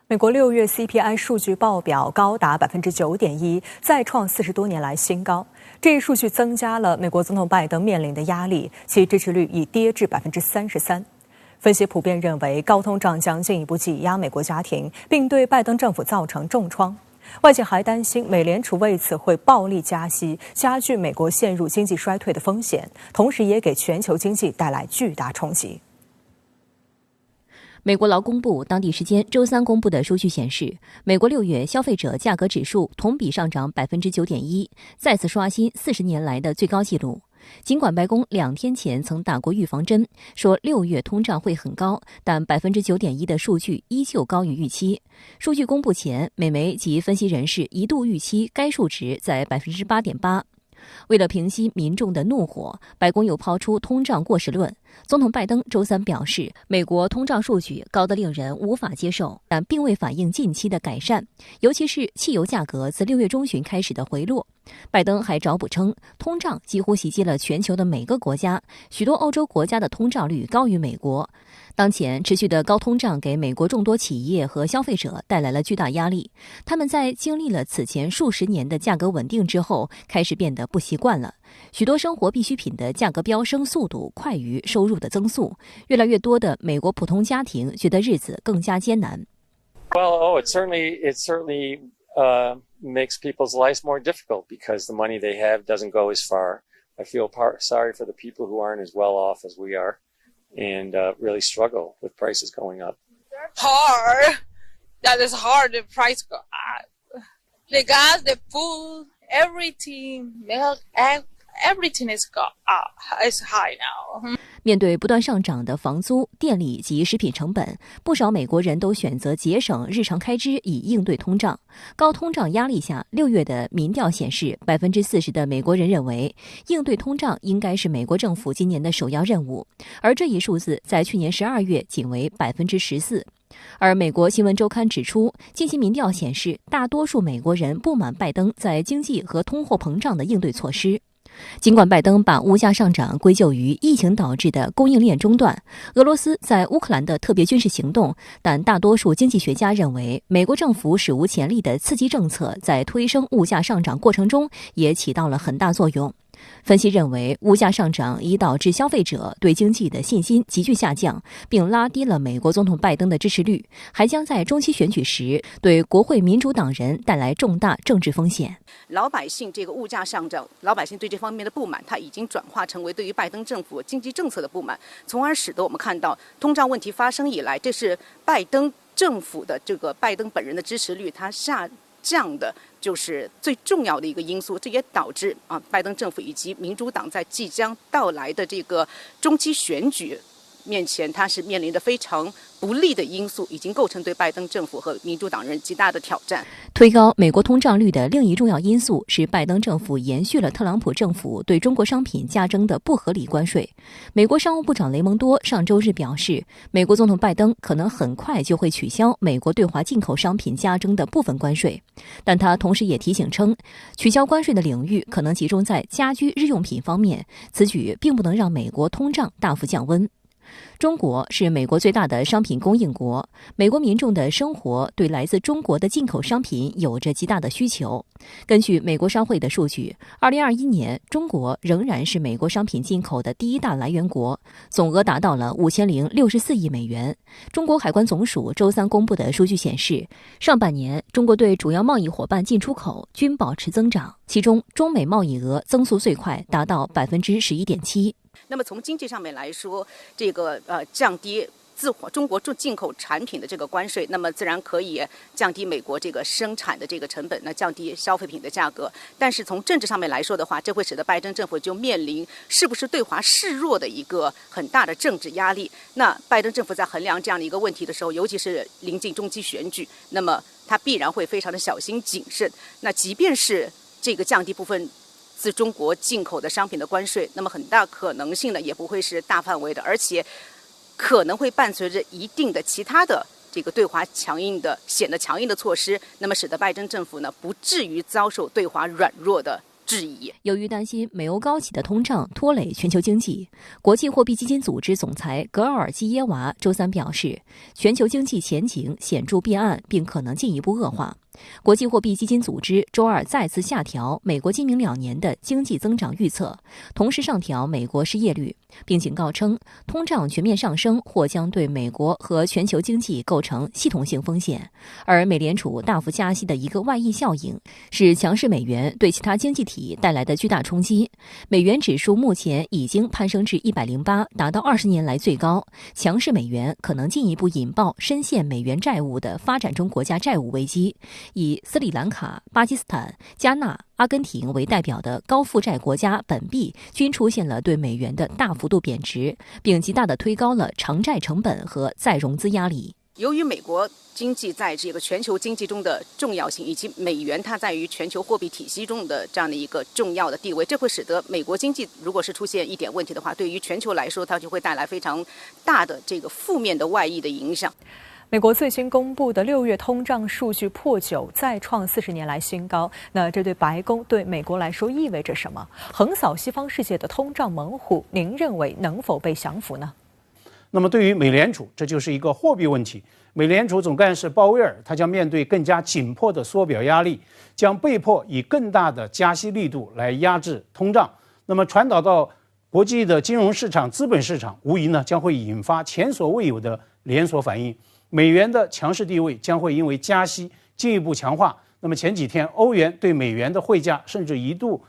美国6月 CPI 数据报表高达 9.1%， 再创40多年来新高。这一数据增加了美国总统拜登面临的压力，其支持率已跌至 33%。分析普遍认为，高通胀将进一步挤压美国家庭，并对拜登政府造成重创。外界还担心美联储为此会暴力加息，加剧美国陷入经济衰退的风险，同时也给全球经济带来巨大冲击。美国劳工部当地时间周三公布的数据显示，美国6月消费者价格指数同比上涨 9.1%， 再次刷新40年来的最高纪录。尽管白宫2天前曾打过预防针，说6月通胀会很高，但 9.1% 的数据依旧高于预期。数据公布前，美媒及分析人士一度预期该数值在 8.8%。为了平息民众的怒火，白宫又抛出通胀过时论。总统拜登周三表示，美国通胀数据高得令人无法接受，但并未反映近期的改善，尤其是汽油价格自6月中旬开始的回落。拜登还找补称，通胀几乎袭击了全球的每个国家，许多欧洲国家的通胀率高于美国。当前持续的高通胀给美国众多企业和消费者带来了巨大压力，他们在经历了此前数十年的价格稳定之后，开始变得不习惯了。许多生活必需品的价格飙升速度快于收入的增速，越来越多的美国普通家庭觉得日子更加艰难。It certainly makes people's lives more difficult because the money they have doesn't go as far. I feel sorry for the people who aren't as well off as we are and really struggle with prices going up. Hard. That is hard. The price go up. The gas, the food, everything, milk, everything is go up. It's high now. 面对不断上涨的房租、电力及食品成本，不少美国人都选择节省日常开支以应对通胀。高通胀压力下，6月的民调显示，40%的美国人认为应对通胀应该是美国政府今年的首要任务，而这一数字在去年12月仅为14%。而美国新闻周刊指出，近期民调显示，大多数美国人不满拜登在经济和通货膨胀的应对措施。尽管拜登把物价上涨归咎于疫情导致的供应链中断、俄罗斯在乌克兰的特别军事行动，但大多数经济学家认为，美国政府史无前例的刺激政策在推升物价上涨过程中也起到了很大作用。分析认为，物价上涨已导致消费者对经济的信心急剧下降，并拉低了美国总统拜登的支持率，还将在中期选举时对国会民主党人带来重大政治风险。老百姓这个物价上涨，老百姓对这方面的不满，它已经转化成为对于拜登政府经济政策的不满，从而使得我们看到通胀问题发生以来，这是拜登政府的这个拜登本人的支持率它下降的就是最重要的一个因素，这也导致拜登政府以及民主党在即将到来的这个中期选举面前，它是面临的非常不利的因素，已经构成对拜登政府和民主党人极大的挑战。推高美国通胀率的另一重要因素是拜登政府延续了特朗普政府对中国商品加征的不合理关税。美国商务部长雷蒙多上周日表示，美国总统拜登可能很快就会取消美国对华进口商品加征的部分关税，但他同时也提醒称，取消关税的领域可能集中在家居日用品方面，此举并不能让美国通胀大幅降温。中国是美国最大的商品供应国，美国民众的生活对来自中国的进口商品有着极大的需求。根据美国商会的数据，2021年中国仍然是美国商品进口的第一大来源国，总额达到了5064亿美元。中国海关总署周三公布的数据显示，上半年中国对主要贸易伙伴进出口均保持增长，其中中美贸易额增速最快，达到11.7%。那么从经济上面来说，这个降低中国进口产品的这个关税，那么自然可以降低美国这个生产的这个成本，那降低消费品的价格。但是从政治上面来说的话，这会使得拜登政府就面临是不是对华示弱的一个很大的政治压力。那拜登政府在衡量这样的一个问题的时候，尤其是临近中期选举，那么他必然会非常的小心谨慎。那即便是这个降低部分自中国进口的商品的关税，那么很大可能性呢也不会是大范围的，而且可能会伴随着一定的其他的这个对华显得强硬的措施，那么使得拜登政府呢不至于遭受对华软弱的质疑。由于担心美欧高企的通胀拖累全球经济，国际货币基金组织总裁格尔基耶娃周三表示，全球经济前景显著变暗，并可能进一步恶化。国际货币基金组织周二再次下调美国今明2年的经济增长预测，同时上调美国失业率，并警告称，通胀全面上升或将对美国和全球经济构成系统性风险。而美联储大幅加息的一个外溢效应是强势美元对其他经济体带来的巨大冲击。美元指数目前已经攀升至108，达到20年来最高。强势美元可能进一步引爆深陷美元债务的发展中国家债务危机。以斯里兰卡、巴基斯坦、加纳、阿根廷为代表的高负债国家本币均出现了对美元的大幅度贬值，并极大地推高了偿债成本和再融资压力。由于美国经济在这个全球经济中的重要性，以及美元它在于全球货币体系中的这样的一个重要的地位，这会使得美国经济如果是出现一点问题的话，对于全球来说，它就会带来非常大的这个负面的外溢的影响。美国最新公布的6月通胀数据破9，再创40年来新高。那这对白宫、对美国来说意味着什么？横扫西方世界的通胀猛虎，您认为能否被降服呢？那么对于美联储，这就是一个货币问题。美联储总干事鲍威尔，他将面对更加紧迫的缩表压力，将被迫以更大的加息力度来压制通胀。那么传导到国际的金融市场、资本市场，无疑呢将会引发前所未有的连锁反应。美元的强势地位将会因为加息进一步强化。那么前几天欧元对美元的汇价甚至一度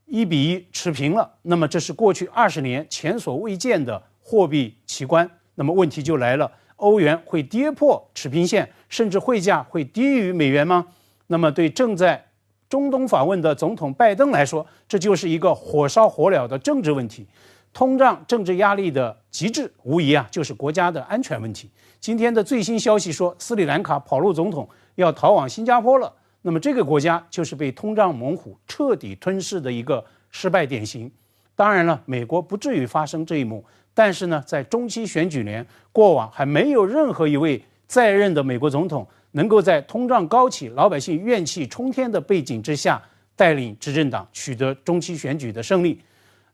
1:1持平了。那么这是过去20年前所未见的货币奇观。那么问题就来了，欧元会跌破持平线，甚至汇价会低于美元吗？那么对正在中东访问的总统拜登来说，这就是一个火烧火燎的政治问题。通胀政治压力的极致，无疑就是国家的安全问题。今天的最新消息说，斯里兰卡跑路总统要逃往新加坡了。那么这个国家就是被通胀猛虎彻底吞噬的一个失败典型。当然了，美国不至于发生这一幕，但是呢，在中期选举年，过往还没有任何一位在任的美国总统能够在通胀高企、老百姓怨气冲天的背景之下，带领执政党取得中期选举的胜利。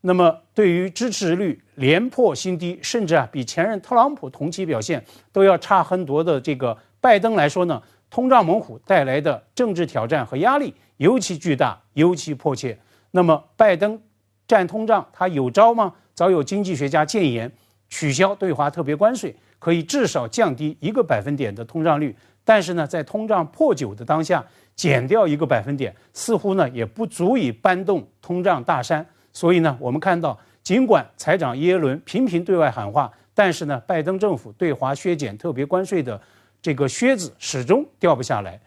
那么对于支持率连破新低，甚至比前任特朗普同期表现都要差很多的这个拜登来说呢，通胀猛虎带来的政治挑战和压力尤其巨大，尤其迫切。那么拜登战通胀他有招吗？早有经济学家建言，取消对华特别关税可以至少降低1个百分点的通胀率，但是呢，在通胀破9的当下，减掉1个百分点似乎呢也不足以搬动通胀大山。所以呢，我们看到，尽管财长耶伦频频对外喊话，但是呢，拜登政府对华削减特别关税的这个靴子始终掉不下来。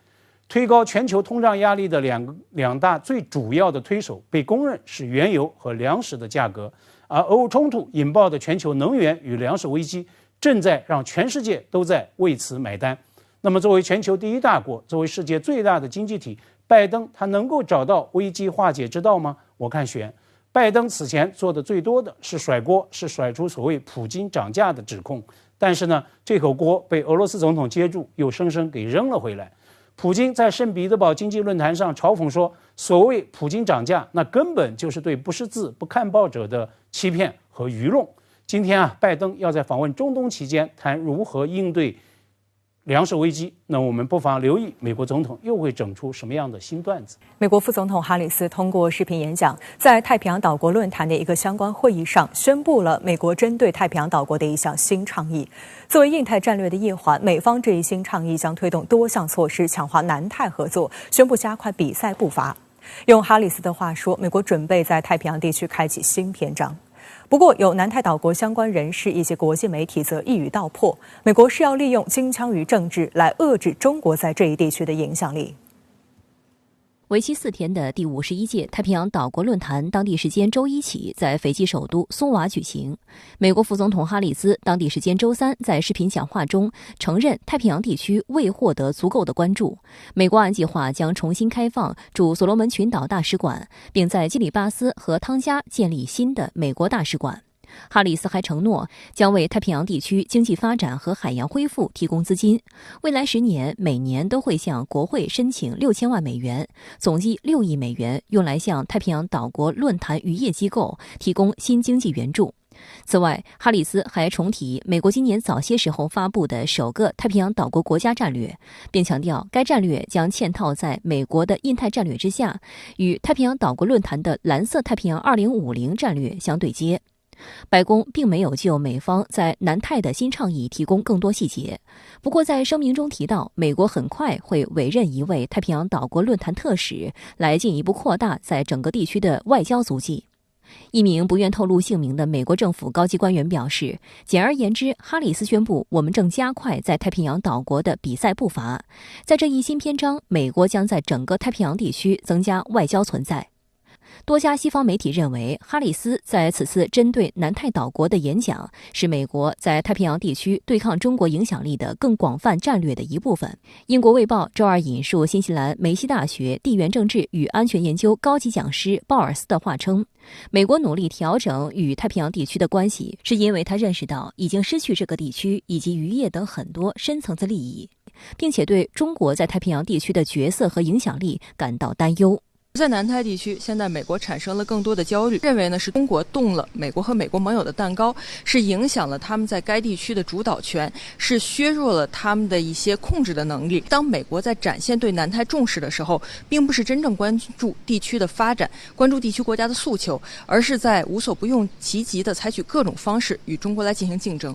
推高全球通胀压力的两大最主要的推手，被公认是原油和粮食的价格。而俄乌冲突引爆的全球能源与粮食危机，正在让全世界都在为此买单。那么，作为全球第一大国，作为世界最大的经济体，拜登他能够找到危机化解之道吗？我看悬。拜登此前做的最多的是甩锅，是甩出所谓普京涨价的指控，但是呢，这口锅被俄罗斯总统接住，又生生给扔了回来。普京在圣彼得堡经济论坛上嘲讽说，所谓普京涨价，那根本就是对不识字、不看报者的欺骗和愚弄。今天拜登要在访问中东期间谈如何应对粮食危机，那我们不妨留意美国总统又会整出什么样的新段子。美国副总统哈里斯通过视频演讲，在太平洋岛国论坛的一个相关会议上，宣布了美国针对太平洋岛国的一项新倡议。作为印太战略的一环，美方这一新倡议将推动多项措施，强化南太合作，宣布加快比赛步伐。用哈里斯的话说，美国准备在太平洋地区开启新篇章。不过，有南太岛国相关人士以及国际媒体则一语道破，美国是要利用金枪鱼政治来遏制中国在这一地区的影响力。为期4天的第51届太平洋岛国论坛，当地时间周一起在斐济首都松瓦举行。美国副总统哈里斯当地时间周3在视频讲话中承认，太平洋地区未获得足够的关注。美国按计划将重新开放驻所罗门群岛大使馆，并在基里巴斯和汤加建立新的美国大使馆。哈里斯还承诺将为太平洋地区经济发展和海洋恢复提供资金，未来10年每年都会向国会申请6000万美元，总计6亿美元，用来向太平洋岛国论坛渔业机构提供新经济援助。此外，哈里斯还重提美国今年早些时候发布的首个太平洋岛国国家战略，并强调该战略将嵌套在美国的印太战略之下，与太平洋岛国论坛的蓝色太平洋2050战略相对接。白宫并没有就美方在南太的新倡议提供更多细节，不过在声明中提到，美国很快会委任一位太平洋岛国论坛特使，来进一步扩大在整个地区的外交足迹。一名不愿透露姓名的美国政府高级官员表示，简而言之，哈里斯宣布，我们正加快在太平洋岛国的比赛步伐。在这一新篇章，美国将在整个太平洋地区增加外交存在。多家西方媒体认为，哈里斯在此次针对南太岛国的演讲是美国在太平洋地区对抗中国影响力的更广泛战略的一部分。英国卫报周二引述新西兰梅西大学地缘政治与安全研究高级讲师鲍尔斯的话称，美国努力调整与太平洋地区的关系，是因为他认识到已经失去这个地区以及渔业等很多深层次利益，并且对中国在太平洋地区的角色和影响力感到担忧。在南太地区，现在美国产生了更多的焦虑，认为呢是中国动了美国和美国盟友的蛋糕，是影响了他们在该地区的主导权，是削弱了他们的一些控制的能力。当美国在展现对南太重视的时候，并不是真正关注地区的发展，关注地区国家的诉求，而是在无所不用其极地采取各种方式与中国来进行竞争。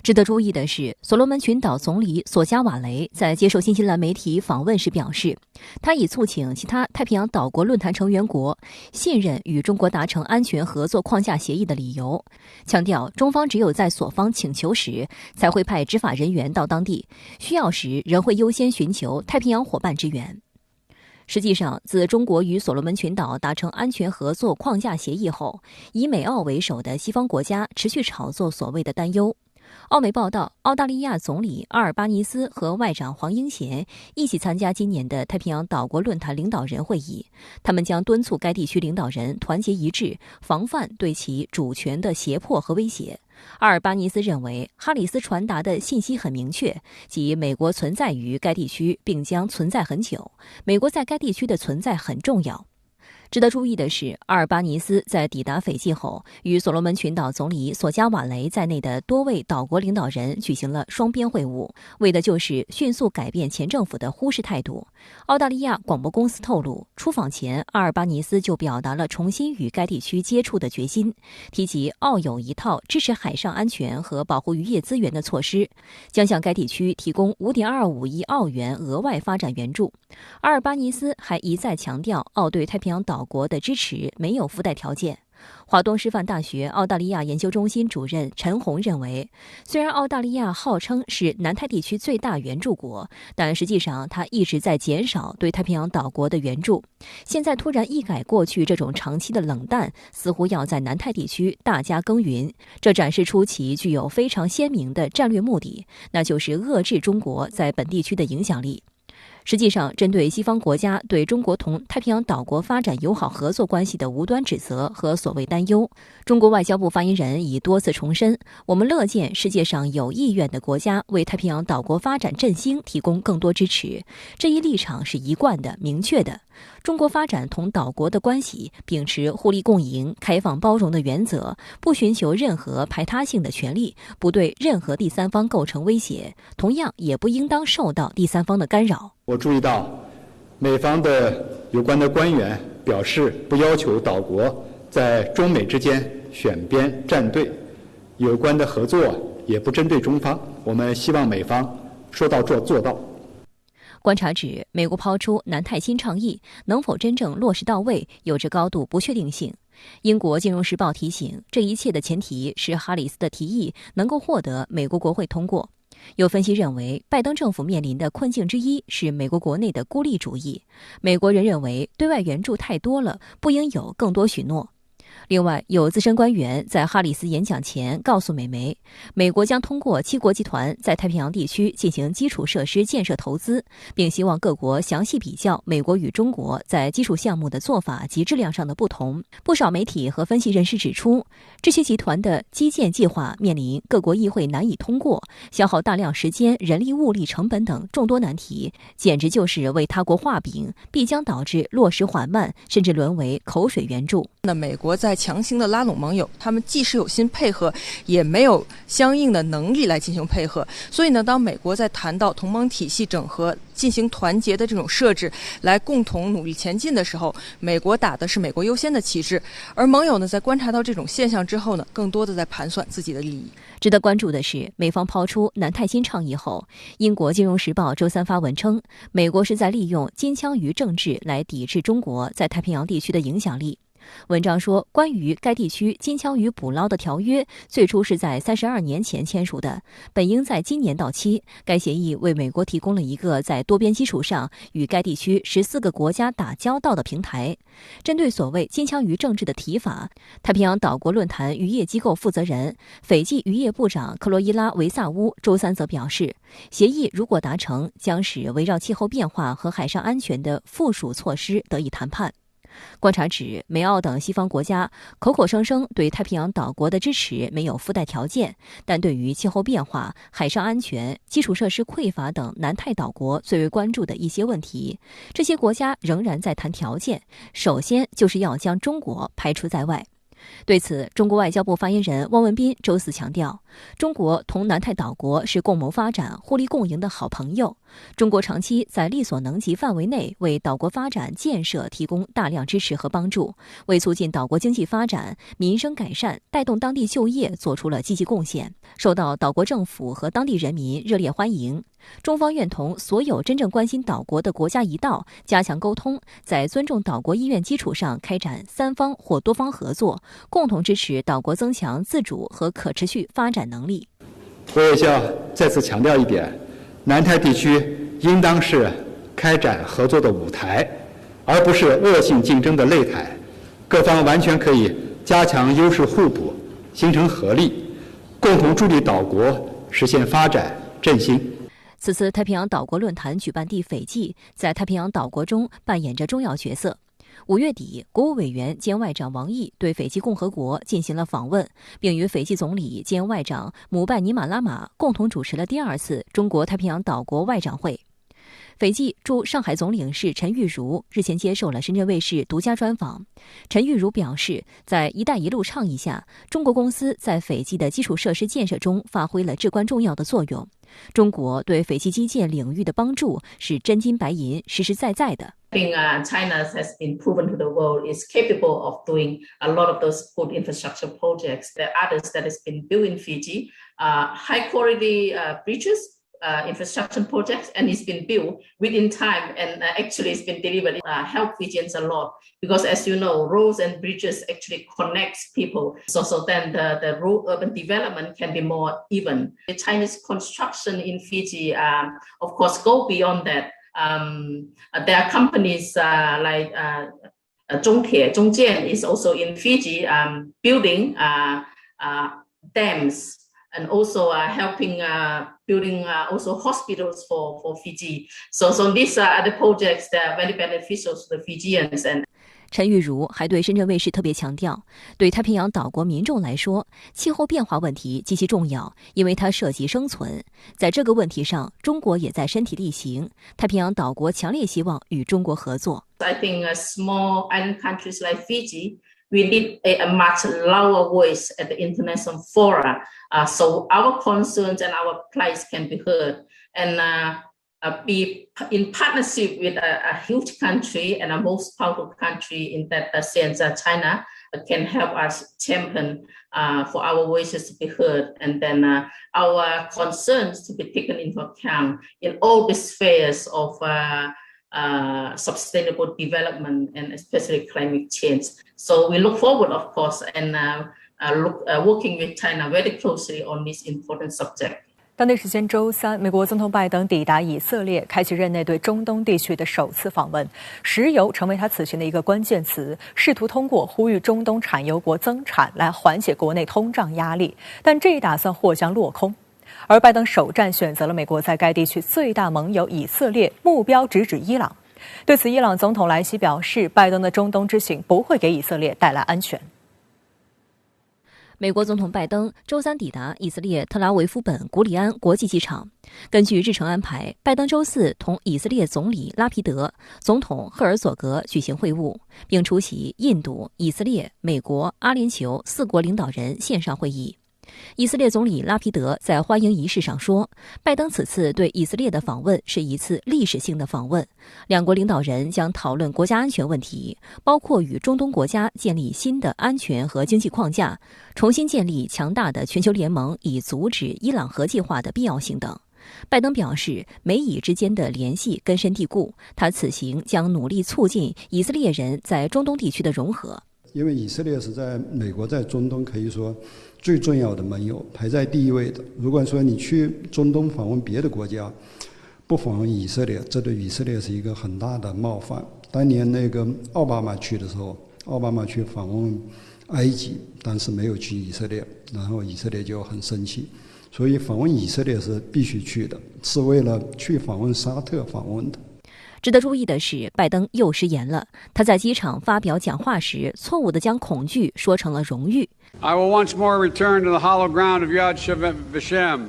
值得注意的是，所罗门群岛总理索加瓦雷在接受新西兰媒体访问时表示，他已促请其他太平洋岛国论坛成员国信任与中国达成安全合作框架协议的理由，强调中方只有在所方请求时才会派执法人员到当地，需要时仍会优先寻求太平洋伙伴支援。实际上，自中国与所罗门群岛达成安全合作框架协议后，以美澳为首的西方国家持续炒作所谓的担忧。澳媒报道，澳大利亚总理阿尔巴尼斯和外长黄英贤一起参加今年的太平洋岛国论坛领导人会议，他们将敦促该地区领导人团结一致，防范对其主权的胁迫和威胁。阿尔巴尼斯认为，哈里斯传达的信息很明确，即美国存在于该地区并将存在很久，美国在该地区的存在很重要。值得注意的是，阿尔巴尼斯在抵达斐济后，与所罗门群岛总理索加瓦雷在内的多位岛国领导人举行了双边会晤，为的就是迅速改变前政府的忽视态度。澳大利亚广播公司透露，出访前，阿尔巴尼斯就表达了重新与该地区接触的决心，提及澳有一套支持海上安全和保护渔业资源的措施，将向该地区提供5.25亿澳元额外发展援助。阿尔巴尼斯还一再强调，澳对太平洋岛国的支持没有附带条件。华东师范大学澳大利亚研究中心主任陈红认为，虽然澳大利亚号称是南太地区最大援助国，但实际上它一直在减少对太平洋岛国的援助。现在突然一改过去这种长期的冷淡，似乎要在南太地区大加耕耘，这展示出其具有非常鲜明的战略目的，那就是遏制中国在本地区的影响力。实际上，针对西方国家对中国同太平洋岛国发展友好合作关系的无端指责和所谓担忧，中国外交部发言人已多次重申，我们乐见世界上有意愿的国家为太平洋岛国发展振兴提供更多支持，这一立场是一贯的、明确的。中国发展同岛国的关系秉持互利共赢、开放包容的原则，不寻求任何排他性的权利，不对任何第三方构成威胁，同样也不应当受到第三方的干扰。我注意到，美方的有关的官员表示，不要求岛国在中美之间选边站队，有关的合作也不针对中方。我们希望美方说到做到。观察指，美国抛出南太新倡议，能否真正落实到位，有着高度不确定性。英国金融时报提醒，这一切的前提是哈里斯的提议能够获得美国国会通过。有分析认为，拜登政府面临的困境之一是美国国内的孤立主义。美国人认为，对外援助太多了，不应有更多许诺。另外，有资深官员在哈里斯演讲前告诉美媒，美国将通过7国集团在太平洋地区进行基础设施建设投资，并希望各国详细比较美国与中国在基础项目的做法及质量上的不同。不少媒体和分析人士指出，这些集团的基建计划面临各国议会难以通过，消耗大量时间、人力、物力成本等众多难题，简直就是为他国画饼，必将导致落实缓慢，甚至沦为口水援助。那美国在强行的拉拢盟友，他们即使有心配合，也没有相应的能力来进行配合。所以呢，当美国在谈到同盟体系整合、进行团结的这种设置，来共同努力前进的时候，美国打的是美国优先的旗帜，而盟友呢，在观察到这种现象之后呢，更多的在盘算自己的利益。值得关注的是，美方抛出南太新倡议后，英国《金融时报》周三发文称，美国是在利用金枪鱼政治来抵制中国在太平洋地区的影响力。文章说，关于该地区金枪鱼捕捞的条约最初是在32年前签署的，本应在今年到期。该协议为美国提供了一个在多边基础上与该地区14个国家打交道的平台。针对所谓金枪鱼政治的提法，太平洋岛国论坛渔业机构负责人、斐济渔业部长克洛伊拉·维萨乌周三则表示，协议如果达成，将使围绕气候变化和海上安全的附属措施得以谈判。观察指，美澳等西方国家口口声声对太平洋岛国的支持没有附带条件，但对于气候变化、海上安全、基础设施匮乏等南太岛国最为关注的一些问题，这些国家仍然在谈条件，首先就是要将中国排除在外。对此，中国外交部发言人汪文斌周四强调，中国同南太岛国是共谋发展、互利共赢的好朋友。中国长期在力所能及范围内为岛国发展建设提供大量支持和帮助，为促进岛国经济发展、民生改善、带动当地就业做出了积极贡献，受到岛国政府和当地人民热烈欢迎。中方愿同所有真正关心岛国的国家一道，加强沟通，在尊重岛国意愿基础上开展3方或多方合作，共同支持岛国增强自主和可持续发展能力。我也要再次强调一点，南太地区应当是开展合作的舞台，而不是恶性竞争的擂台。各方完全可以加强优势互补，形成合力，共同助力岛国实现发展振兴。此次太平洋岛国论坛举办地斐济在太平洋岛国中扮演着重要角色。5月底，国务委员兼外长王毅对斐济共和国进行了访问，并与斐济总理兼外长姆拜尼马拉玛共同主持了第2次中国太平洋岛国外长会。斐济驻上海总领事陈玉如日前接受了深圳卫视独家专访。陈玉如表示，在“一带一路”倡议下，中国公司在斐济的基础设施建设中发挥了至关重要的作用。中国对斐济基建领域的帮助是真金白银、实实在在的。I think China has been proven to the world is capable of doing a lot of those good infrastructure projects. There are others that has been built in Fiji, high quality bridges, infrastructure projects, and it's been built within time and actually it's been delivered. Help Fijians a lot because, as you know, roads and bridges actually connects people. So then the rural urban development can be more even. The Chinese construction in Fiji, of course, go beyond that. There are companies like Zhongjian is also in Fiji, building dams and also helping building also hospitals for Fiji. So these are the projects that are very beneficial to the Fijians. And陈玉如还对深圳卫视特别强调，对太平洋岛国民众来说，气候变化问题极其重要，因为它涉及生存。在这个问题上，中国也在身体力行。太平洋岛国强烈希望与中国合作。I think small island countries like Fiji, we need a much louder voice at the international fora, so our concerns and our plights can be heard. And be in partnership with a huge country and a most powerful country in that sense, China can help us champion for our voices to be heard and then our concerns to be taken into account in all the spheres of sustainable development and especially climate change. So we look forward, of course, and working with China very closely on this important subject. 当地时间周三，美国总统拜登抵达以色列，开启任内对中东地区的首次访问。石油成为他此行的一个关键词，试图通过呼吁中东产油国增产来缓解国内通胀压力，但这一打算或将落空。而拜登首战选择了美国在该地区最大盟友以色列，目标直指伊朗。对此，伊朗总统莱西表示，拜登的中东之行不会给以色列带来安全。美国总统拜登周三抵达以色列特拉维夫本古里安国际机场。根据日程安排，拜登周四同以色列总理拉皮德、总统赫尔佐格举行会晤，并出席印度、以色列、美国、阿联酋4国领导人线上会议。以色列总理拉皮德在欢迎仪式上说，拜登此次对以色列的访问是一次历史性的访问，两国领导人将讨论国家安全问题，包括与中东国家建立新的安全和经济框架，重新建立强大的全球联盟以阻止伊朗核计划的必要性等。拜登表示，美以之间的联系根深蒂固，他此行将努力促进以色列人在中东地区的融合。因为以色列是在美国在中东可以说最重要的盟友，排在第一位的。如果说你去中东访问别的国家，不访问以色列，这对以色列是一个很大的冒犯。当年那个奥巴马去的时候，奥巴马去访问埃及，但是没有去以色列，然后以色列就很生气。所以访问以色列是必须去的，是为了去访问沙特访问的。值得注意的是，拜登又失言了。他在机场发表讲话时，错误地将恐惧说成了荣誉。I will once more return to the hollow ground of Yad Vashem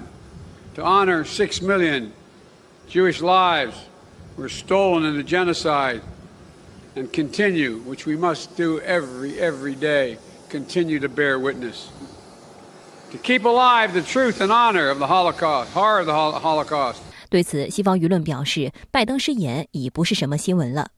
to honor 6 million Jewish lives were stolen in the genocide and continue, which we must do every day, continue to bear witness. To keep alive the truth and honor of the Holocaust, horror of the Holocaust. 对此，西方舆论表示，拜登失言已不是什么新闻了。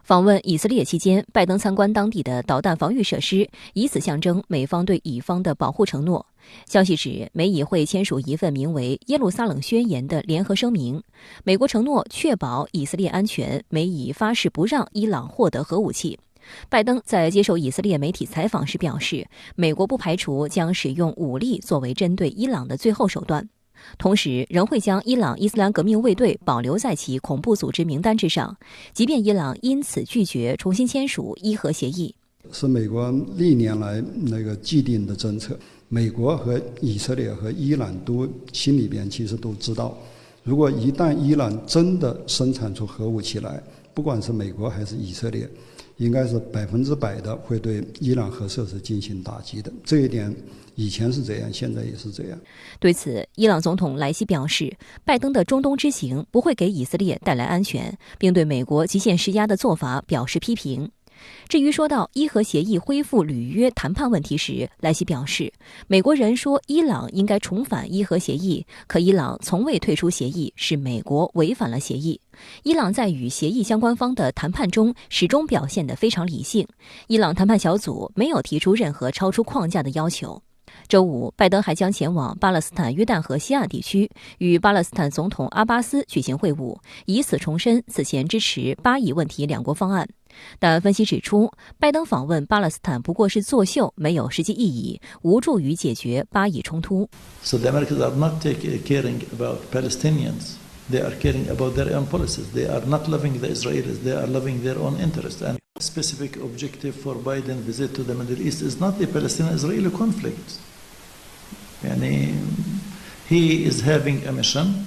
访问以色列期间，拜登参观当地的导弹防御设施，以此象征美方对以方的保护承诺。消息指，美以会签署一份名为《耶路撒冷宣言》的联合声明，美国承诺确保以色列安全，美以发誓不让伊朗获得核武器。拜登在接受以色列媒体采访时表示，美国不排除将使用武力作为针对伊朗的最后手段。同时，仍会将伊朗伊斯兰革命卫队保留在其恐怖组织名单之上，即便伊朗因此拒绝重新签署伊核协议。是美国历年来那个既定的政策。美国和以色列和伊朗都心里边其实都知道，如果一旦伊朗真的生产出核武器来，不管是美国还是以色列，应该是100%的会对伊朗核设施进行打击的。这一点以前是这样，现在也是这样。对此，伊朗总统莱西表示，拜登的中东之行不会给以色列带来安全，并对美国极限施压的做法表示批评。至于说到伊核协议恢复履约谈判问题时，莱西表示，美国人说伊朗应该重返伊核协议，可伊朗从未退出协议，是美国违反了协议。伊朗在与协议相关方的谈判中始终表现得非常理性，伊朗谈判小组没有提出任何超出框架的要求。周五，拜登还将前往巴勒斯坦约旦河西岸地区，与巴勒斯坦总统阿巴斯举行会晤，以此重申此前支持巴以问题两国方案。但分析指出，拜登访问巴勒斯坦不过是作秀，没有实际意义，无助于解决巴以冲突。So the Americans are not caring about Palestinians. They are caring about their own policies. They are not loving the Israelis. They are loving their own interests. And specific objective for Biden's visit to the Middle East is not the Palestinian-Israeli conflict. He is having a mission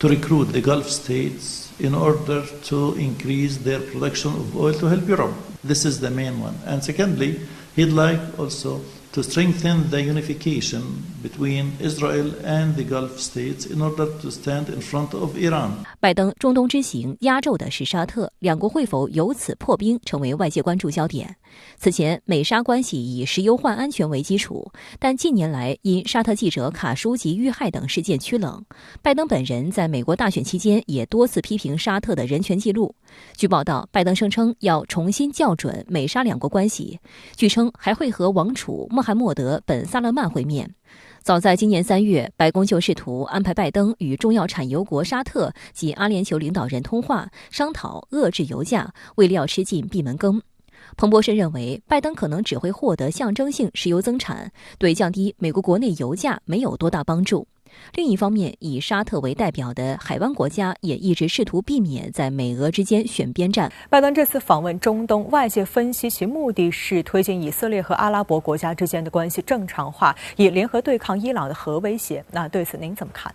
to recruit the Gulf states in order to increase their production of oil to help Europe. This is the main one. And secondly, he'd like also to strengthen the unification between Israel and the Gulf states in order to stand in front of Iran. 拜登中东之行压轴的是沙特，两国会否由此破冰成为外界关注焦点。此前，美沙关系以石油换安全为基础，但近年来因沙特记者卡舒吉遇害等事件趋冷。拜登本人在美国大选期间也多次批评沙特的人权记录。据报道，拜登声称要重新校准美沙两国关系，据称还会和王储穆罕默德·本·萨勒曼会面。早在今年3月，白宫就试图安排拜登与重要产油国沙特及阿联酋领导人通话，商讨遏制油价，为料吃进闭门羹。彭博社认为，拜登可能只会获得象征性石油增产，对降低美国国内油价没有多大帮助。另一方面，以沙特为代表的海湾国家也一直试图避免在美俄之间选边站。拜登这次访问中东，外界分析其目的是推进以色列和阿拉伯国家之间的关系正常化，以联合对抗伊朗的核威胁。那对此您怎么看？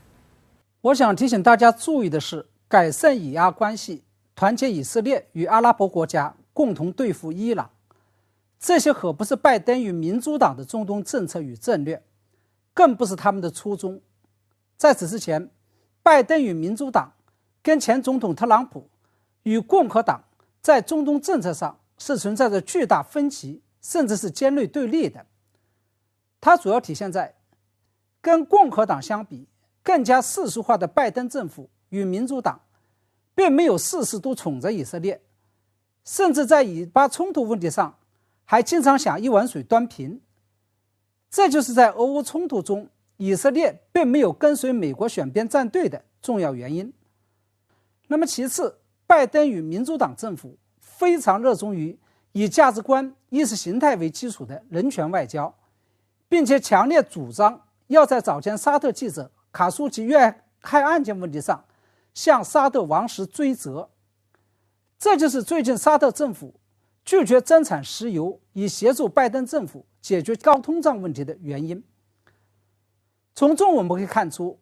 我想提醒大家注意的是，改善以阿关系，团结以色列与阿拉伯国家，共同对付伊朗，这些可不是拜登与民主党的中东政策与战略，更不是他们的初衷。在此之前，拜登与民主党跟前总统特朗普与共和党在中东政策上是存在着巨大分歧，甚至是尖锐对立的。它主要体现在跟共和党相比更加世俗化的拜登政府与民主党并没有事事都宠着以色列，甚至在以巴冲突问题上还经常想一碗水端平。这就是在俄乌冲突中以色列并没有跟随美国选边站队的重要原因。那么其次，拜登与民主党政府非常热衷于以价值观、意识形态为基础的人权外交，并且强烈主张要在早前沙特记者卡舒吉遇害案件问题上向沙特王室追责。这就是最近沙特政府拒绝增产石油以协助拜登政府解决高通胀问题的原因。从中我们可以看出，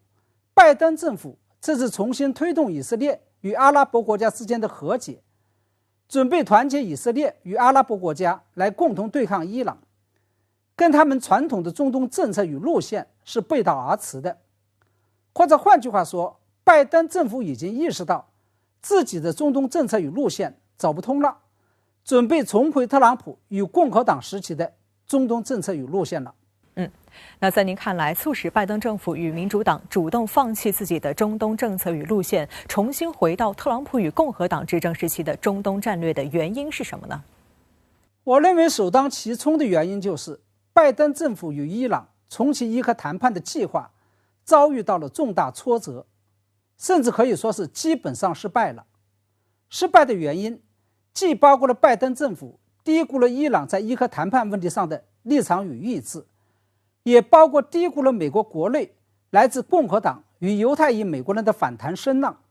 拜登政府这次重新推动以色列与阿拉伯国家之间的和解，准备团结以色列与阿拉伯国家来共同对抗伊朗，跟他们传统的中东政策与路线是背道而驰的。或者换句话说，拜登政府已经意识到自己的中东政策与路线走不通了，准备重回特朗普与共和党时期的中东政策与路线了。那在您看来，促使拜登政府与民主党主动放弃自己的中东政策与路线，重新回到特朗普与共和党执政时期的中东战略的原因是什么呢？我认为首当其冲的原因就是拜登政府与伊朗重启伊核谈判的计划遭遇到了重大挫折，甚至可以说是基本上失败了。失败的原因既包括了拜登政府低估了伊朗在伊核谈判问题上的立场与意志，也包括低估了美国国内来自共和党与犹太裔美国人的反弹声浪，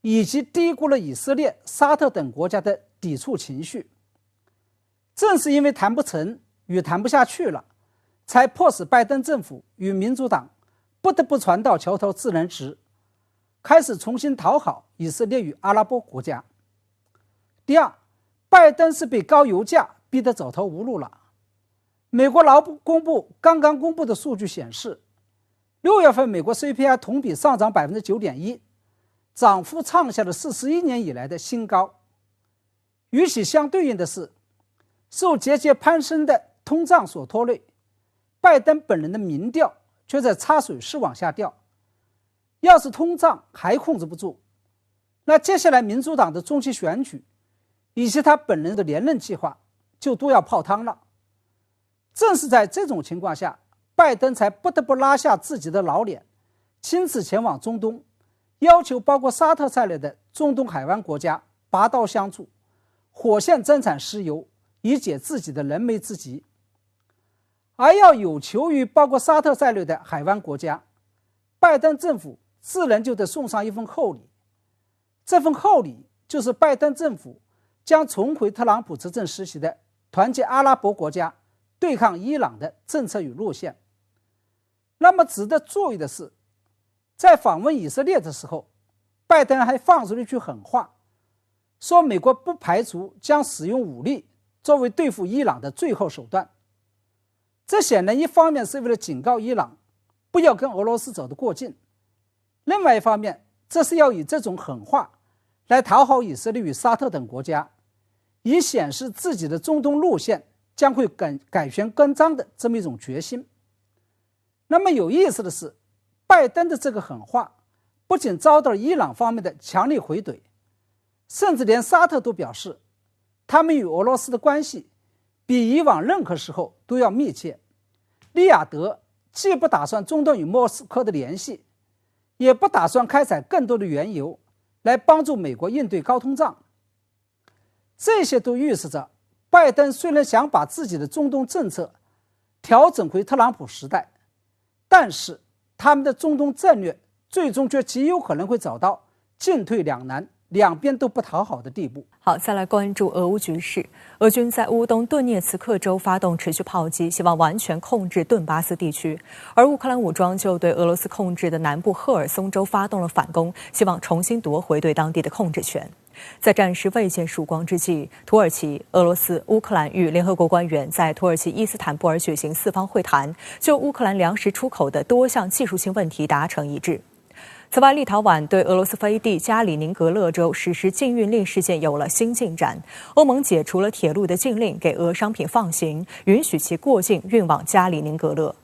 以及低估了以色列、沙特等国家的抵触情绪。正是因为谈不成与谈不下去了，才迫使拜登政府与民主党不得不船到桥头自然直，开始重新讨好以色列与阿拉伯国家。第二，拜登是被高油价逼得走投无路了。美国劳工部刚刚公布的数据显示，6月份美国 CPI 同比上涨 9.1%， 涨幅创下了41年以来的新高。与其相对应的是，受节节攀升的通胀所拖累，拜登本人的民调却在插水式往下掉。要是通胀还控制不住，那接下来民主党的中期选举以及他本人的连任计划就都要泡汤了。正是在这种情况下，拜登才不得不拉下自己的老脸，亲自前往中东，要求包括沙特在内的中东海湾国家拔刀相助，火线增产石油，以解自己的燃眉之急。而要有求于包括沙特在内的海湾国家，拜登政府自然就得送上一份厚礼。这份厚礼就是拜登政府将重回特朗普执政时期的团结阿拉伯国家对抗伊朗的政策与路线。那么值得注意的是，在访问以色列的时候，拜登还放出了一句狠话，说美国不排除将使用武力作为对付伊朗的最后手段。这显然一方面是为了警告伊朗不要跟俄罗斯走得过近，另外一方面这是要以这种狠话来讨好以色列与沙特等国家，以显示自己的中东路线将会改弦更张的这么一种决心。那么有意思的是，拜登的这个狠话不仅遭到了伊朗方面的强力回怼，甚至连沙特都表示他们与俄罗斯的关系比以往任何时候都要密切。利雅得既不打算中断与莫斯科的联系，也不打算开采更多的原油来帮助美国应对高通胀。这些都预示着拜登虽然想把自己的中东政策调整回特朗普时代，但是他们的中东战略最终却极有可能会走到进退两难、两边都不讨好的地步。好，再来关注俄乌局势。俄军在乌东顿涅茨克州发动持续炮击，希望完全控制顿巴斯地区。而乌克兰武装就对俄罗斯控制的南部赫尔松州发动了反攻，希望重新夺回对当地的控制权。在暂时未见曙光之际，土耳其、俄罗斯、乌克兰与联合国官员在土耳其伊斯坦布尔举行4方会谈，就乌克兰粮食出口的多项技术性问题达成一致。此外，立陶宛对俄罗斯飞地加里宁格勒州实施禁运令事件有了新进展。欧盟解除了铁路的禁令，给俄商品放行，允许其过境运往加里宁格勒。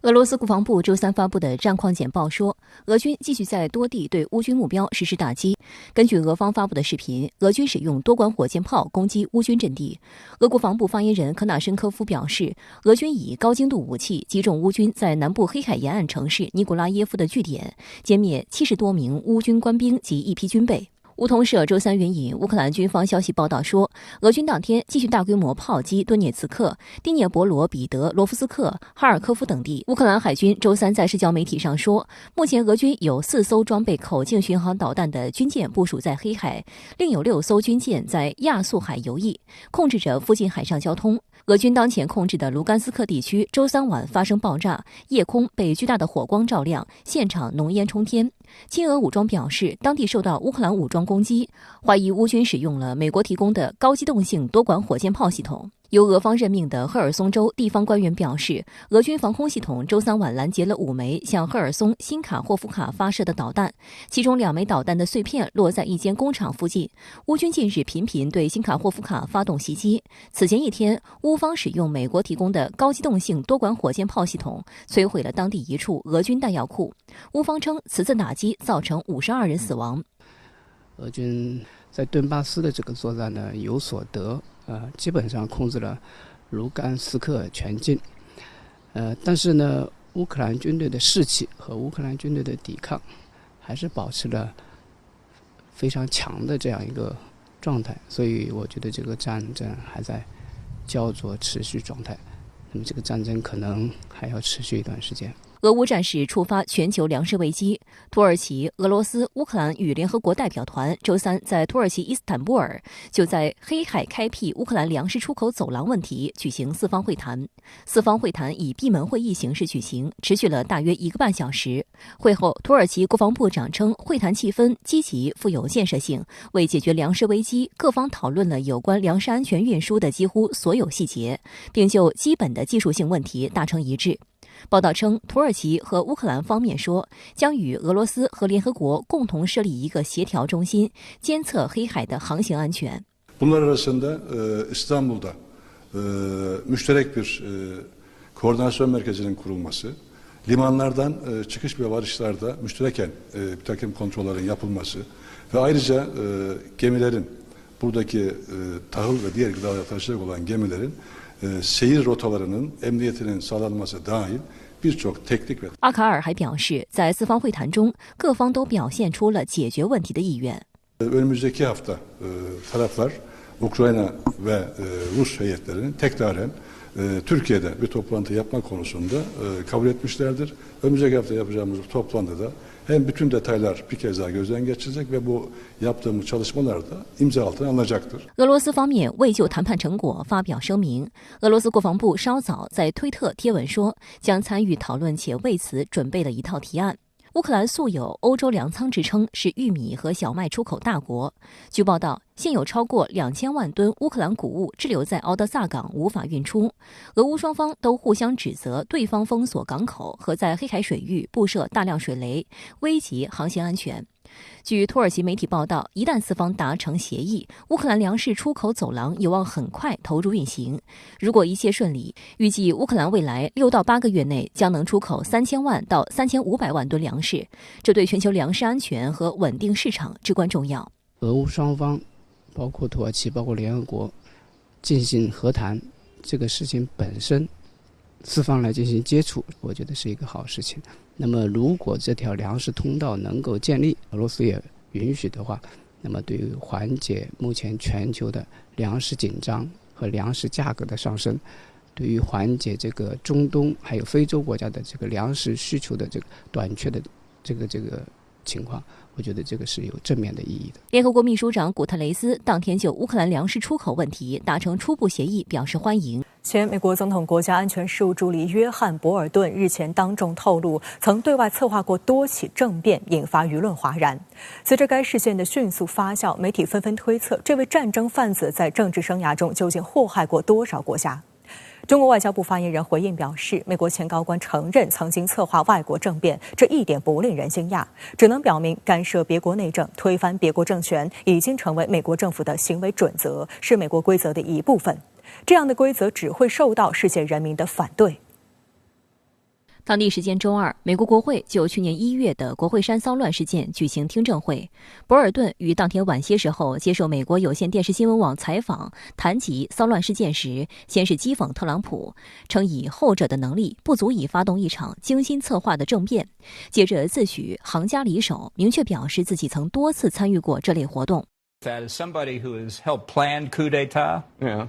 俄罗斯国防部周三发布的战况简报说，俄军继续在多地对乌军目标实施打击。根据俄方发布的视频，俄军使用多管火箭炮攻击乌军阵地。俄国防部发言人科纳申科夫表示，俄军以高精度武器击中乌军在南部黑海沿岸城市尼古拉耶夫的据点，歼灭70多名乌军官兵及一批军备。乌通社周三援引乌克兰军方消息报道说，俄军当天继续大规模炮击顿涅茨克、第聂伯罗彼得罗夫斯克、哈尔科夫等地。乌克兰海军周三在社交媒体上说，目前俄军有4艘装备口径巡航导弹的军舰部署在黑海，另有6艘军舰在亚速海游弋，控制着附近海上交通。俄军当前控制的卢甘斯克地区周三晚发生爆炸，夜空被巨大的火光照亮，现场浓烟冲天。亲俄武装表示，当地受到乌克兰武装攻击，怀疑乌军使用了美国提供的高机动性多管火箭炮系统。由俄方任命的赫尔松州地方官员表示，俄军防空系统周三晚拦截了5枚向赫尔松新卡霍夫卡发射的导弹，其中2枚导弹的碎片落在一间工厂附近。乌军近日频频对新卡霍夫卡发动袭击。此前一天，乌方使用美国提供的高机动性多管火箭炮系统摧毁了当地一处俄军弹药库。乌方称，此次打击造成52人死亡。俄军在顿巴斯的这个作战呢有所得，基本上控制了卢甘斯克全境。但是呢，乌克兰军队的士气和乌克兰军队的抵抗还是保持了非常强的这样一个状态，所以我觉得这个战争还在焦灼持续状态。那么这个战争可能还要持续一段时间。俄乌战事触发全球粮食危机，土耳其、俄罗斯、乌克兰与联合国代表团周三在土耳其伊斯坦布尔就在黑海开辟乌克兰粮食出口走廊问题举行4方会谈。4方会谈以闭门会议形式举行，持续了大约1个半小时。会后，土耳其国防部长称，会谈气氛积极、富有建设性，为解决粮食危机，各方讨论了有关粮食安全运输的几乎所有细节，并就基本的技术性问题达成一致。报道称，土耳其和乌克兰方面说，将与俄罗斯和联合国共同设立一个协调中心，监测黑海的航行安全。Bunlar arasında İstanbul'da müşterek bir koordinasyon merkezinin kurulması, limanlardan çıkış ve varışlarda müştereken bir takım kontrollerin yapılması ve ayrıca gemilerin buradaki tahıl ve diğer gıdaları taşıyacak olan gemilerin seyir rotalarının emniyetinin sağlanması dahil birçok teknik ve 阿卡尔还表示，在4方会谈中，各方都表现出了解决问题的意愿。Önümüzdeki hafta taraflar Ukrayna ve Rus heyetlerinin tekraren Türkiye'de bir toplantı yapma konusunda kabul etmişlerdir. Önümüzdeki hafta yapacağımız toplantıda hem bütün detaylar bir kez daha gözden geçirecek ve bu yaptığımız çalışmalar da imza altına alınacaktır. 俄罗斯方面未就谈判成果发表声明。俄罗斯国防部稍早在推特贴文说，将参与讨论且为此准备了一套提案。乌克兰素有欧洲粮仓之称，是玉米和小麦出口大国。据报道，现有超过2000万吨乌克兰谷物滞留在敖德萨港无法运出。俄乌双方都互相指责对方封锁港口和在黑海水域布设大量水雷，危及航行安全。据土耳其媒体报道，一旦4方达成协议，乌克兰粮食出口走廊有望很快投入运行。如果一切顺利，预计乌克兰未来6到8个月内将能出口3000万到3500万吨粮食，这对全球粮食安全和稳定市场至关重要。俄乌双方，包括土耳其、包括联合国进行和谈，这个事情本身4方来进行接触，我觉得是一个好事情。那么如果这条粮食通道能够建立，俄罗斯也允许的话，那么对于缓解目前全球的粮食紧张和粮食价格的上升，对于缓解这个中东还有非洲国家的这个粮食需求的这个短缺的这个情况，我觉得这个是有正面的意义的。联合国秘书长古特雷斯当天就乌克兰粮食出口问题达成初步协议表示欢迎。前美国总统国家安全事务助理约翰·博尔顿日前当众透露，曾对外策划过多起政变，引发舆论哗然。随着该事件的迅速发酵，媒体纷纷推测，这位战争贩子在政治生涯中究竟祸害过多少国家。中国外交部发言人回应表示，美国前高官承认曾经策划外国政变，这一点不令人惊讶，只能表明干涉别国内政、推翻别国政权已经成为美国政府的行为准则，是美国规则的一部分。这样的规则只会受到世界人民的反对。当地时间周二，美国国会就去年1月的国会山骚乱事件举行听证会。博尔顿于当天晚些时候接受美国有线电视新闻网采访，谈及骚乱事件时，先是讥讽特朗普，称以后者的能力不足以发动一场精心策划的政变，接着自诩行家里手，明确表示自己曾多次参与过这类活动。That as somebody who has helped plan coup d'etat,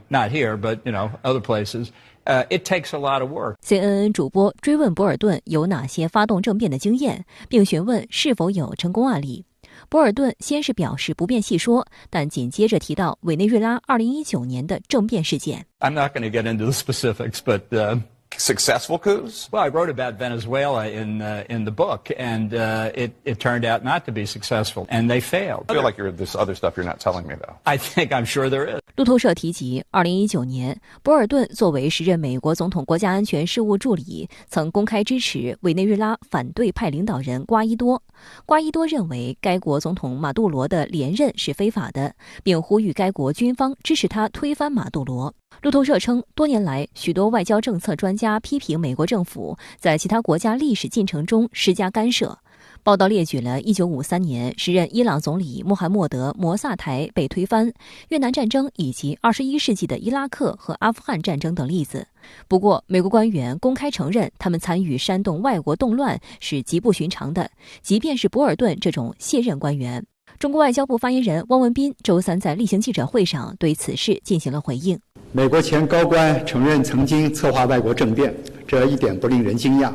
not here, but other places, it takes a lot of work. CNN 主播追问博尔顿有哪些发动政变的经验，并询问是否有成功案例。博尔顿先是表示不便细说，但紧接着提到委内瑞拉2019年的政变事件。I'm not going to get into the specifics, but successful coups? Well, I wrote about Venezuela in the book, and it turned out not to be successful, and they failed. I feel like there's other stuff you're not telling me, though. I think I'm sure there is. 路透社提及，2019年，博尔顿作为时任美国总统国家安全事务助理，曾公开支持委内瑞拉反对派领导人瓜伊多。瓜伊多认为该国总统马杜罗的连任是非法的，并呼吁该国军方支持他推翻马杜罗。路透社称，多年来，许多外交政策专家批评美国政府在其他国家历史进程中施加干涉。报道列举了1953年时任伊朗总理穆罕默德·摩萨台被推翻、越南战争以及21世纪的伊拉克和阿富汗战争等例子。不过，美国官员公开承认，他们参与煽动外国动乱是极不寻常的，即便是博尔顿这种卸任官员。中国外交部发言人汪文斌周三在例行记者会上对此事进行了回应。美国前高官承认曾经策划外国政变，这一点不令人惊讶，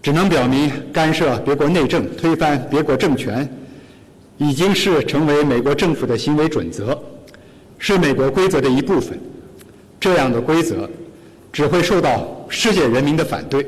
只能表明干涉别国内政、推翻别国政权已经是成为美国政府的行为准则，是美国规则的一部分。这样的规则只会受到世界人民的反对。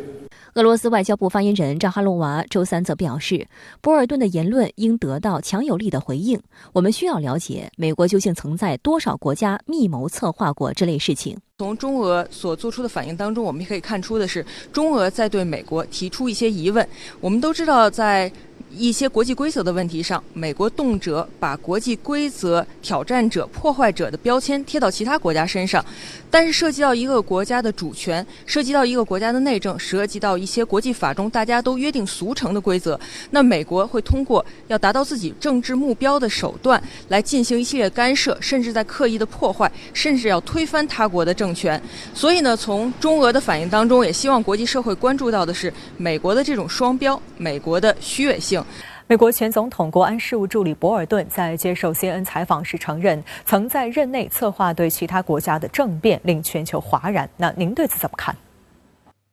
俄罗斯外交部发言人扎哈罗娃周三则表示，博尔顿的言论应得到强有力的回应。我们需要了解美国究竟曾在多少国家密谋策划过这类事情。从中俄所做出的反应当中，我们也可以看出的是，中俄在对美国提出一些疑问。我们都知道，在一些国际规则的问题上，美国动辄把国际规则挑战者、破坏者的标签贴到其他国家身上，但是涉及到一个国家的主权，涉及到一个国家的内政，涉及到一些国际法中大家都约定俗成的规则，那美国会通过要达到自己政治目标的手段来进行一系列干涉，甚至在刻意的破坏，甚至要推翻他国的政权。所以呢，从中俄的反应当中，也希望国际社会关注到的是美国的这种双标，美国的虚伪性。美国前总统国安事务助理博尔顿在接受 CNN 采访时承认，曾在任内策划对其他国家的政变，令全球哗然。那您对此怎么看？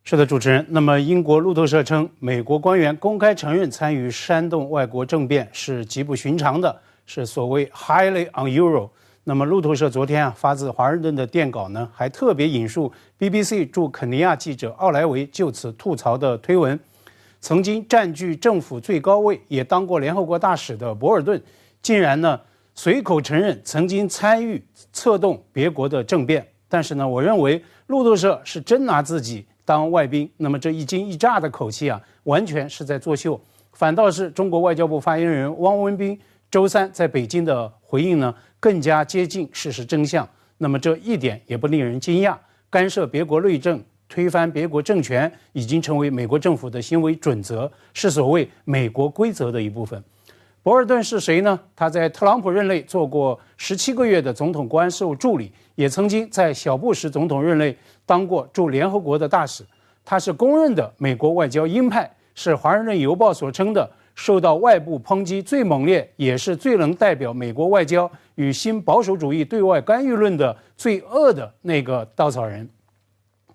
是的，主持人。那么，英国路透社称，美国官员公开承认参与煽动外国政变是极不寻常的，是所谓 highly unusual。那么，路透社昨天发自华盛顿的电稿呢，还特别引述 BBC 驻肯尼亚记者奥莱维就此吐槽的推文。曾经占据政府最高位，也当过联合国大使的博尔顿，竟然呢随口承认曾经参与策动别国的政变。但是呢，我认为路透社是真拿自己当外宾，那么这一惊一乍的口气啊，完全是在作秀。反倒是中国外交部发言人汪文斌周三在北京的回应呢，更加接近事实真相。那么这一点也不令人惊讶，干涉别国内政、推翻别国政权已经成为美国政府的行为准则，是所谓美国规则的一部分。博尔顿是谁呢？他在特朗普任内做过17个月的总统国安事务助理，也曾经在小布什总统任内当过驻联合国的大使。他是公认的美国外交鹰派，是《华盛顿邮报》所称的受到外部抨击最猛烈，也是最能代表美国外交与新保守主义对外干预论的最恶的那个稻草人。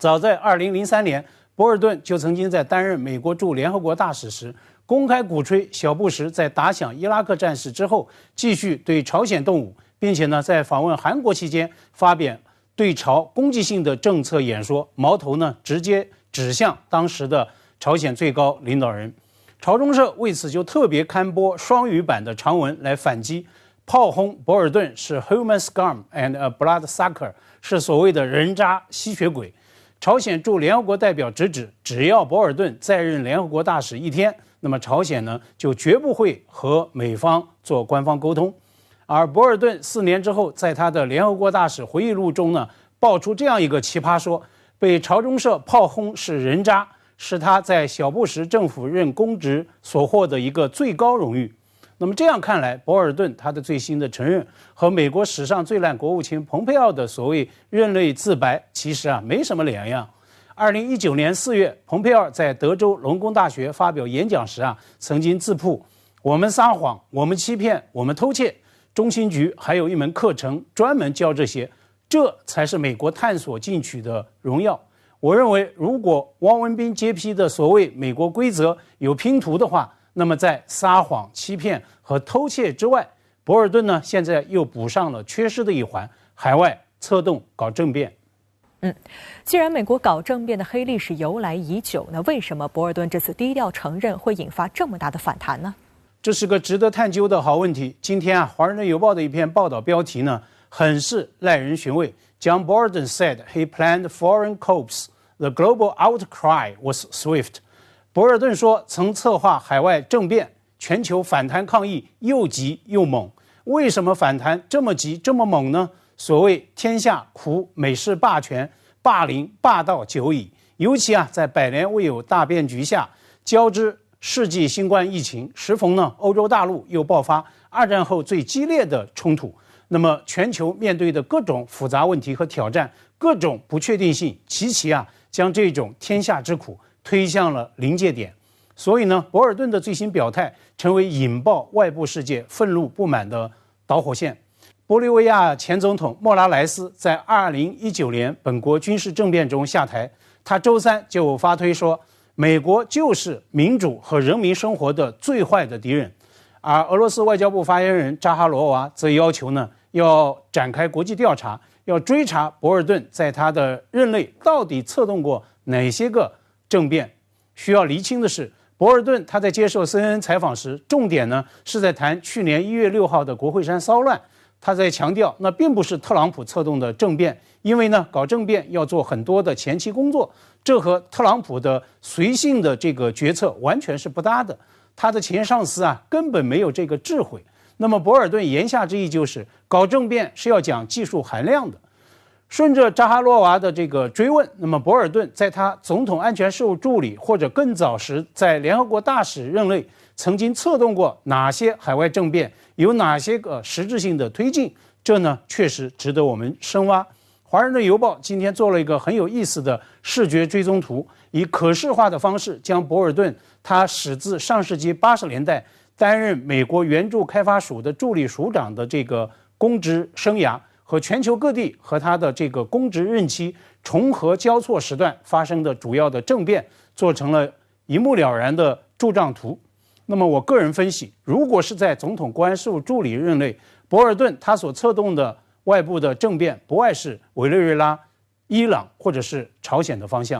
早在2003年，博尔顿就曾经在担任美国驻联合国大使时，公开鼓吹小布什在打响伊拉克战事之后，继续对朝鲜动武，并且呢，在访问韩国期间发表对朝攻击性的政策演说，矛头呢直接指向当时的朝鲜最高领导人。朝中社为此就特别刊播双语版的长文来反击，炮轰博尔顿是 human scum and a bloodsucker， 是所谓的人渣吸血鬼。朝鲜驻联合国代表直指，只要博尔顿再任联合国大使一天，那么朝鲜呢就绝不会和美方做官方沟通。而博尔顿4年之后，在他的联合国大使回忆录中呢，爆出这样一个奇葩说，被朝中社炮轰是人渣，是他在小布什政府任公职所获的一个最高荣誉。那么这样看来，博尔顿他的最新的承认和美国史上最烂国务卿蓬佩奥的所谓任内自白其实没什么两样。2019年4月，蓬佩奥在德州农工大学发表演讲时曾经自曝我们撒谎，我们欺骗，我们偷窃，中情局还有一门课程专门教这些，这才是美国探索进取的荣耀。我认为，如果汪文斌揭批的所谓美国规则有拼图的话，那么在撒谎、欺骗和偷窃之外，博尔顿呢现在又补上了缺失的一环：海外策动搞政变。既然美国搞政变的黑历史由来已久，那为什么博尔顿这次低调承认会引发这么大的反弹呢？这是个值得探究的好问题。今天《华盛顿邮报》的一篇报道标题呢，很是耐人寻味。John Bolton said he planned foreign coups. The global outcry was swift. 博尔顿说曾策划海外政变，全球反弹抗议又急又猛。为什么反弹这么急这么猛呢？所谓天下苦美式霸权，霸凌霸道久矣。尤其在百年未有大变局下，交织世纪新冠疫情，时逢呢欧洲大陆又爆发2战后最激烈的冲突，那么全球面对的各种复杂问题和挑战，各种不确定性，齐齐将这种天下之苦推向了临界点。所以呢，博尔顿的最新表态成为引爆外部世界愤怒不满的导火线。玻利维亚前总统莫拉莱斯在2019年本国军事政变中下台，他周3就发推说，美国就是民主和人民生活的最坏的敌人。而俄罗斯外交部发言人扎哈罗娃则要求呢，要展开国际调查，要追查博尔顿在他的任内到底策动过哪些个政变。需要厘清的是，博尔顿他在接受 CNN 采访时，重点呢是在谈去年1月6号的国会山骚乱。他在强调，那并不是特朗普策动的政变，因为呢，搞政变要做很多的前期工作，这和特朗普的随性的这个决策完全是不搭的。他的前上司根本没有这个智慧。那么博尔顿言下之意就是，搞政变是要讲技术含量的。顺着扎哈罗娃的这个追问，那么博尔顿在他总统安全事务助理或者更早时在联合国大使任内，曾经策动过哪些海外政变，有哪些个实质性的推进，这呢确实值得我们深挖。华盛顿邮报今天做了一个很有意思的视觉追踪图，以可视化的方式将博尔顿他始自上世纪80年代担任美国援助开发署的助理署长的这个公职生涯，和全球各地和他的这个公职任期重合交错时段发生的主要的政变，做成了一目了然的柱状图。那么我个人分析，如果是在总统国安事务助理任内，博尔顿他所策动的外部的政变，不外是委内瑞拉、伊朗或者是朝鲜的方向。